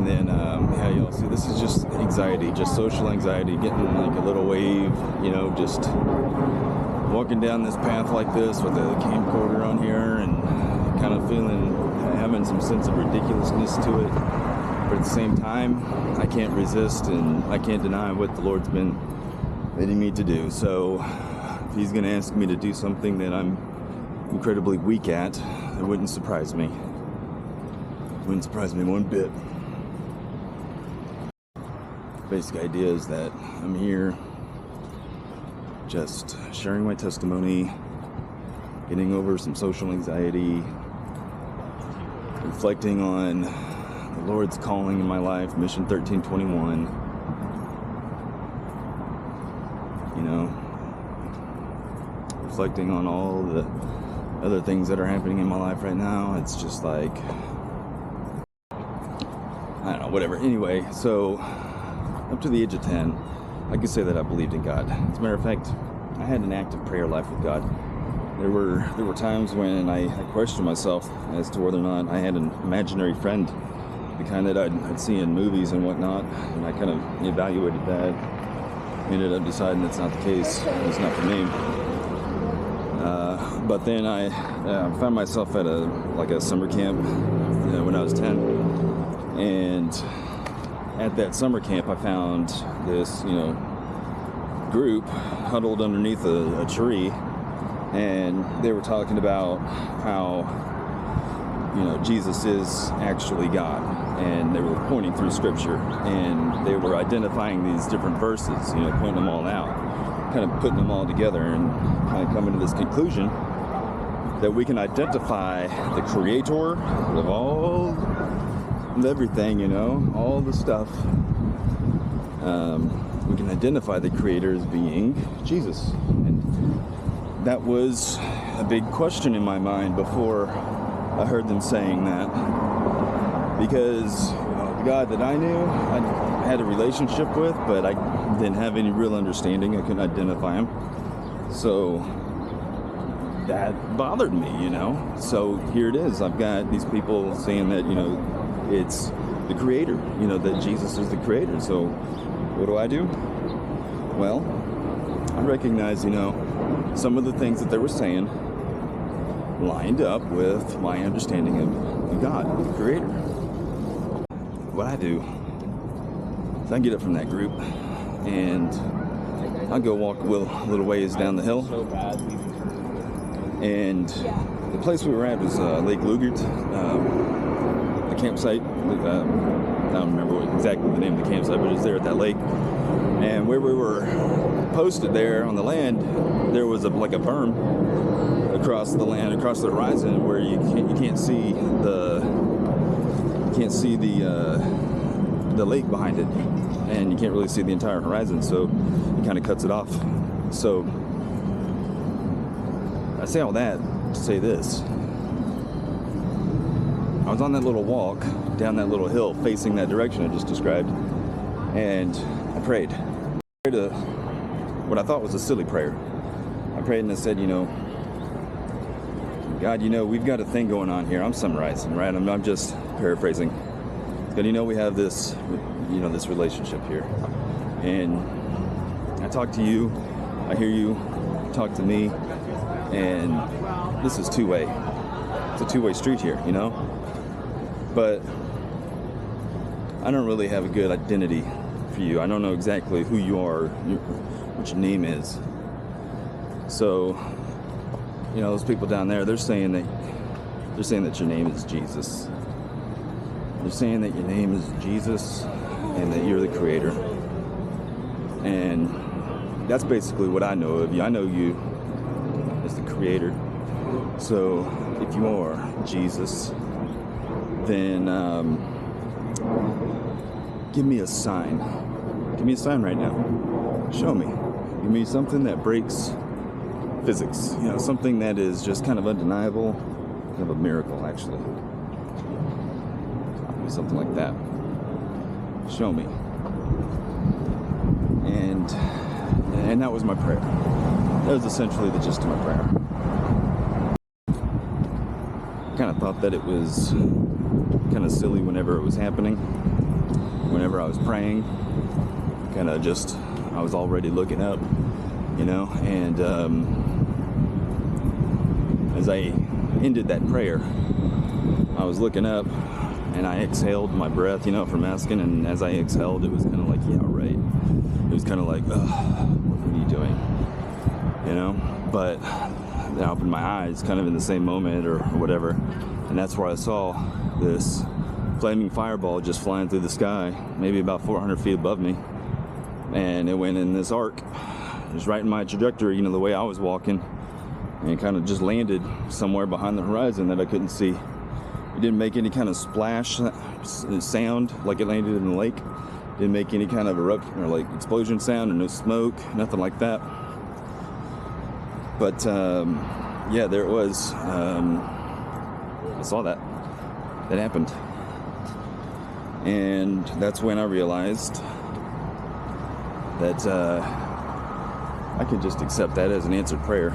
And then, yeah, y'all see, this is just anxiety, just social anxiety, getting like a little wave, you know, just walking down this path like this with a camcorder on here and kind of having some sense of ridiculousness to it. But at the same time, I can't resist and I can't deny what the Lord's been leading me to do. So if he's going to ask me to do something that I'm incredibly weak at, it wouldn't surprise me. Wouldn't surprise me one bit. Basic idea is that I'm here just sharing my testimony, getting over some social anxiety, reflecting on the Lord's calling in my life, Mission 1321. You know, reflecting on all the other things that are happening in my life right now. It's just like, I don't know, whatever. Anyway, so up to the age of 10, I could say that I believed in God. As a matter of fact, I had an active prayer life with God. There were times when I questioned myself as to whether or not I had an imaginary friend, the kind that I'd see in movies and whatnot, and I kind of evaluated that. Ended up deciding that's not the case. It's not for me. But then I found myself at a summer camp when I was 10, and at that summer camp, I found this, group huddled underneath a tree, and they were talking about how, Jesus is actually God, and they were pointing through Scripture, and they were identifying these different verses, pointing them all out, kind of putting them all together, and kind of coming to this conclusion that we can identify the Creator of all of everything, all the stuff. We can identify the Creator as being Jesus. And that was a big question in my mind before I heard them saying that. Because the God that I knew, I had a relationship with, but I didn't have any real understanding. I couldn't identify him. So that bothered me, So here it is. I've got these people saying that, it's the Creator, that Jesus is the Creator. So what do? Well, I recognize, some of the things that they were saying lined up with my understanding of God, the Creator. What I do is I get up from that group and I go walk a little ways down the hill. And the place we were at was Lake Lugert, the campsite. I don't remember exactly the name of the campsite, but it was there at that lake. And where we were posted there on the land, there was like a berm across the land, across the horizon, where you can't see the lake behind it, and you can't really see the entire horizon. So it kind of cuts it off. So I say all that to say this. I was on that little walk down that little hill facing that direction I just described, and I prayed. I prayed what I thought was a silly prayer. I prayed and I said, God, we've got a thing going on here. I'm summarizing, right? I'm just paraphrasing. God, we have this, this relationship here. And I talk to you, I hear you talk to me, and this is two-way. It's a two-way street here, But I don't really have a good identity for you. I don't know exactly who you are, what your name is. So, those people down there, they're saying that your name is Jesus. They're saying that your name is Jesus and that you're the Creator. And that's basically what I know of you. I know you as the Creator. So if you are Jesus, then give me a sign. Give me a sign right now. Show me. Give me something that breaks physics. Something that is just kind of undeniable. Kind of a miracle, actually. Something like that. Show me. And that was my prayer. That was essentially the gist of my prayer. I kind of thought that it was kind of silly whenever it was happening. whenever I was praying, kind of just, I was already looking up, and as I ended that prayer, I was looking up and I exhaled my breath, from asking, and as I exhaled, it was kind of like, yeah, right. It was kind of like, what are you doing? But then I opened my eyes kind of in the same moment or whatever, and that's where I saw this flaming fireball just flying through the sky, maybe about 400 feet above me, and it went in this arc, just right in my trajectory, the way I was walking, and it kind of just landed somewhere behind the horizon that I couldn't see. It didn't make any kind of splash sound like it landed in the lake. Didn't make any kind of eruption or like explosion sound, or no smoke, nothing like that. But yeah, there it was. I saw that. That happened. And that's when I realized that I could just accept that as an answered prayer.